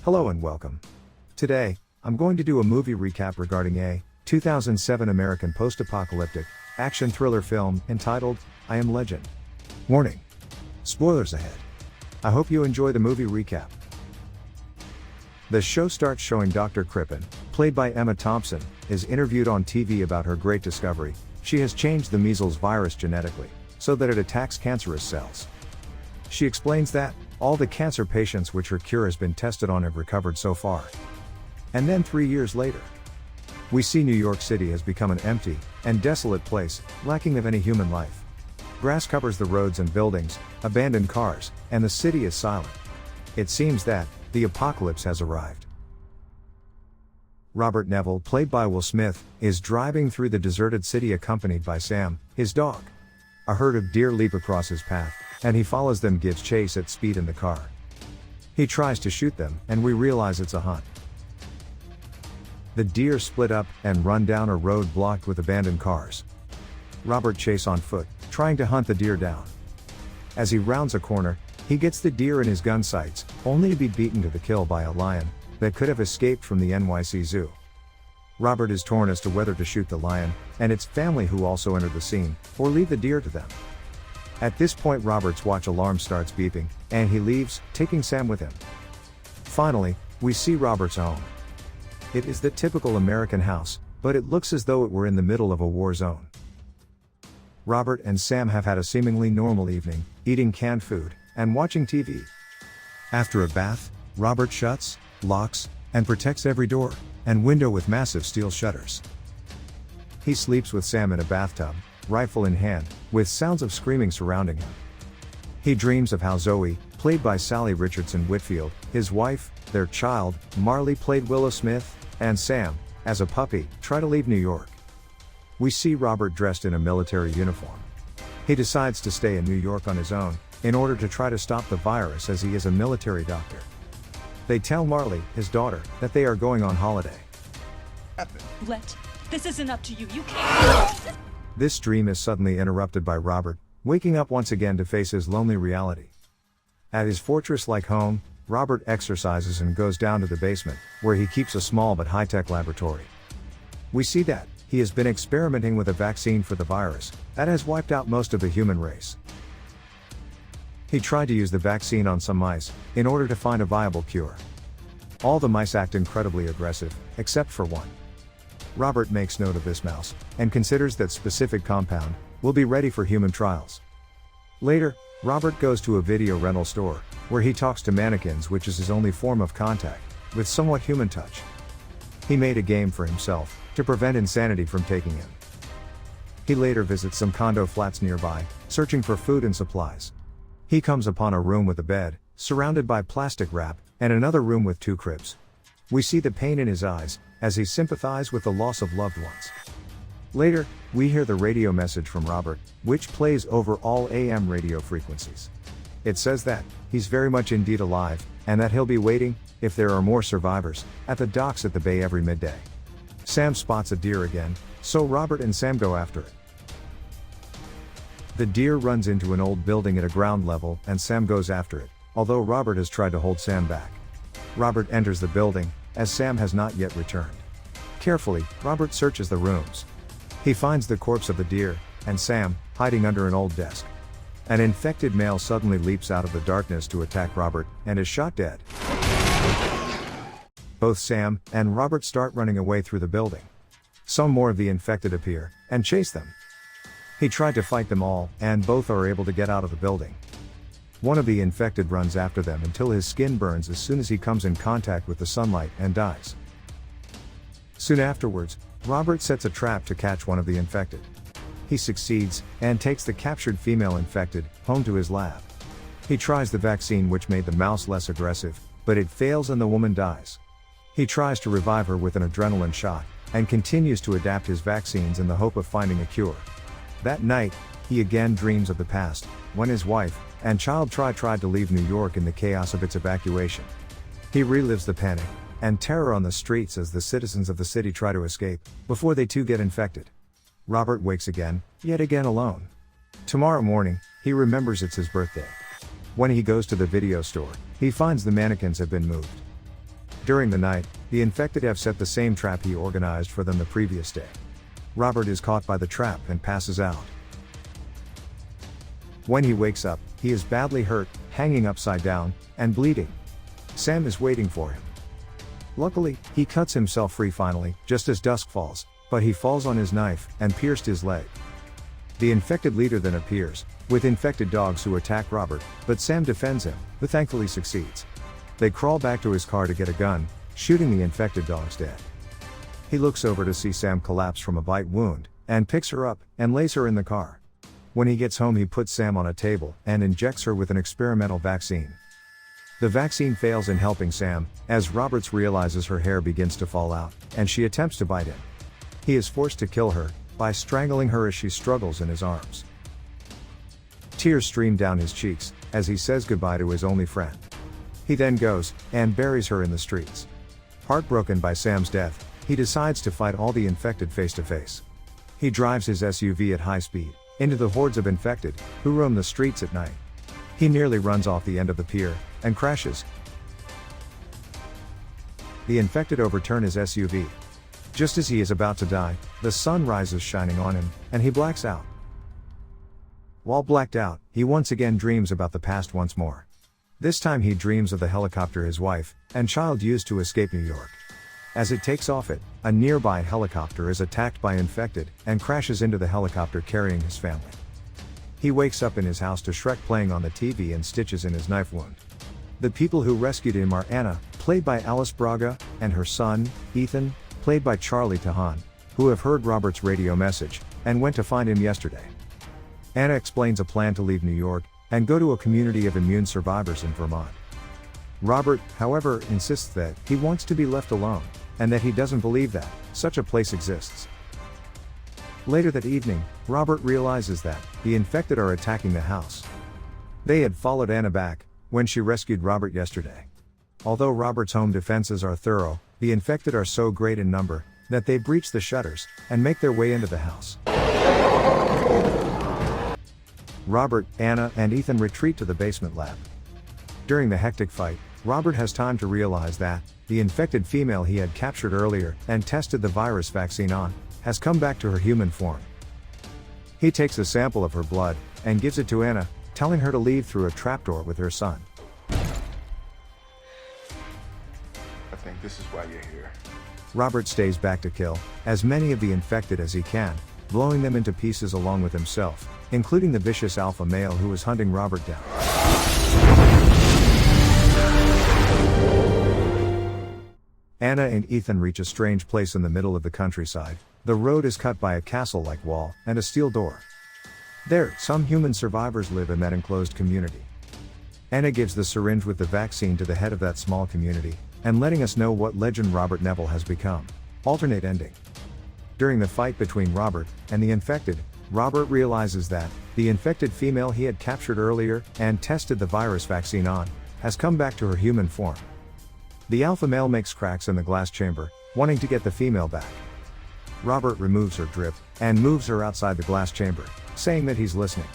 Hello and welcome. Today, I'm going to do a movie recap regarding a 2007 American post-apocalyptic action thriller film entitled I Am Legend. Warning: spoilers ahead. I hope you enjoy the movie recap. The show starts showing Dr. Crippen, played by Emma Thompson, is interviewed on TV about her great discovery. She has changed the measles virus genetically, so that it attacks cancerous cells. She explains that all the cancer patients which her cure has been tested on have recovered so far. And then 3 years later, we see New York City has become an empty and desolate place, lacking of any human life. Grass covers the roads and buildings, abandoned cars, and the city is silent. It seems that the apocalypse has arrived. Robert Neville, played by Will Smith, is driving through the deserted city accompanied by Sam, his dog. A herd of deer leap across his path, and he follows them, gives chase at speed in the car. He tries to shoot them, and we realize it's a hunt. The deer split up and run down a road blocked with abandoned cars. Robert chases on foot, trying to hunt the deer down. As he rounds a corner, he gets the deer in his gun sights, only to be beaten to the kill by a lion that could have escaped from the NYC Zoo. Robert is torn as to whether to shoot the lion and its family, who also enter the scene, or leave the deer to them. At this point, Robert's watch alarm starts beeping, and he leaves, taking Sam with him. Finally, we see Robert's home. It is the typical American house, but it looks as though it were in the middle of a war zone. Robert and Sam have had a seemingly normal evening, eating canned food and watching TV. After a bath, Robert shuts, locks, and protects every door and window with massive steel shutters. He sleeps with Sam in a bathtub, rifle in hand, with sounds of screaming surrounding him. He dreams of how Zoe, played by Sally Richardson Whitfield, his wife, their child, Marley, played Willow Smith, and Sam, as a puppy, try to leave New York. We see Robert dressed in a military uniform. He decides to stay in New York on his own, in order to try to stop the virus, as he is a military doctor. They tell Marley, his daughter, that they are going on holiday. This isn't up to you, you can't. This dream is suddenly interrupted by Robert, waking up once again to face his lonely reality. At his fortress-like home, Robert exercises and goes down to the basement, where he keeps a small but high-tech laboratory. We see that he has been experimenting with a vaccine for the virus that has wiped out most of the human race. He tried to use the vaccine on some mice, in order to find a viable cure. All the mice act incredibly aggressive, except for one. Robert makes note of this mouse, and considers that specific compound will be ready for human trials. Later, Robert goes to a video rental store, where he talks to mannequins, which is his only form of contact with somewhat human touch. He made a game for himself, to prevent insanity from taking him. He later visits some condo flats nearby, searching for food and supplies. He comes upon a room with a bed, surrounded by plastic wrap, and another room with 2 cribs. We see the pain in his eyes, as he sympathizes with the loss of loved ones. Later, we hear the radio message from Robert, which plays over all AM radio frequencies. It says that he's very much indeed alive, and that he'll be waiting, if there are more survivors, at the docks at the bay every midday. Sam spots a deer again, so Robert and Sam go after it. The deer runs into an old building at a ground level, and Sam goes after it, although Robert has tried to hold Sam back. Robert enters the building, as Sam has not yet returned. Carefully, Robert searches the rooms. He finds the corpse of the deer, and Sam, hiding under an old desk. An infected male suddenly leaps out of the darkness to attack Robert, and is shot dead. Both Sam and Robert start running away through the building. Some more of the infected appear, and chase them. He tried to fight them all, and both are able to get out of the building. One of the infected runs after them until his skin burns as soon as he comes in contact with the sunlight, and dies. Soon afterwards, Robert sets a trap to catch one of the infected. He succeeds, and takes the captured female infected home to his lab. He tries the vaccine, which made the mouse less aggressive, but it fails and the woman dies. He tries to revive her with an adrenaline shot, and continues to adapt his vaccines in the hope of finding a cure. That night, he again dreams of the past, when his wife and child tried to leave New York in the chaos of its evacuation. He relives the panic and terror on the streets as the citizens of the city try to escape, before they too get infected. Robert wakes again, yet again alone. Tomorrow morning, he remembers it's his birthday. When he goes to the video store, he finds the mannequins have been moved. During the night, the infected have set the same trap he organized for them the previous day. Robert is caught by the trap and passes out. When he wakes up, he is badly hurt, hanging upside down, and bleeding. Sam is waiting for him. Luckily, he cuts himself free finally, just as dusk falls, but he falls on his knife and pierced his leg. The infected leader then appears, with infected dogs who attack Robert, but Sam defends him, who thankfully succeeds. They crawl back to his car to get a gun, shooting the infected dogs dead. He looks over to see Sam collapse from a bite wound, and picks her up, and lays her in the car. When he gets home, he puts Sam on a table, and injects her with an experimental vaccine. The vaccine fails in helping Sam, as Roberts realizes her hair begins to fall out, and she attempts to bite him. He is forced to kill her, by strangling her as she struggles in his arms. Tears stream down his cheeks, as he says goodbye to his only friend. He then goes, and buries her in the streets. Heartbroken by Sam's death, he decides to fight all the infected face to face. He drives his SUV at high speed, into the hordes of infected, who roam the streets at night. He nearly runs off the end of the pier, and crashes. The infected overturn his SUV. Just as he is about to die, the sun rises shining on him, and he blacks out. While blacked out, he once again dreams about the past once more. This time he dreams of the helicopter his wife and child used to escape New York. As it takes off, a nearby helicopter is attacked by infected, and crashes into the helicopter carrying his family. He wakes up in his house to Shrek playing on the TV and stitches in his knife wound. The people who rescued him are Anna, played by Alice Braga, and her son, Ethan, played by Charlie Tahan, who have heard Robert's radio message, and went to find him yesterday. Anna explains a plan to leave New York, and go to a community of immune survivors in Vermont. Robert, however, insists that he wants to be left alone, and that he doesn't believe that such a place exists. Later that evening, Robert realizes that the infected are attacking the house. They had followed Anna back when she rescued Robert yesterday. Although Robert's home defenses are thorough, the infected are so great in number that they breach the shutters and make their way into the house. Robert, Anna, and Ethan retreat to the basement lab. During the hectic fight, Robert has time to realize that the infected female he had captured earlier and tested the virus vaccine on has come back to her human form. He takes a sample of her blood and gives it to Anna, telling her to leave through a trapdoor with her son. I think this is why you're here. Robert stays back to kill as many of the infected as he can, blowing them into pieces along with himself, including the vicious alpha male who is hunting Robert down. Anna and Ethan reach a strange place in the middle of the countryside. The road is cut by a castle-like wall and a steel door. There, some human survivors live in that enclosed community. Anna gives the syringe with the vaccine to the head of that small community, and letting us know what legend Robert Neville has become. Alternate ending. During the fight between Robert and the infected, Robert realizes that the infected female he had captured earlier and tested the virus vaccine on has come back to her human form. The alpha male makes cracks in the glass chamber, wanting to get the female back. Robert removes her drip and moves her outside the glass chamber, saying that he's listening.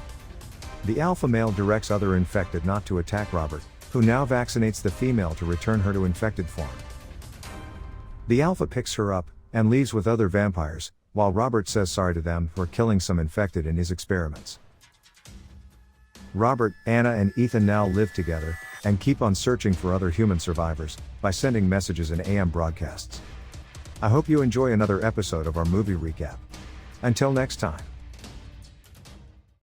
The alpha male directs other infected not to attack Robert, who now vaccinates the female to return her to infected form. The alpha picks her up and leaves with other vampires, while Robert says sorry to them for killing some infected in his experiments. Robert, Anna, and Ethan now live together and keep on searching for other human survivors by sending messages in AM broadcasts. I hope you enjoy another episode of our movie recap. Until next time.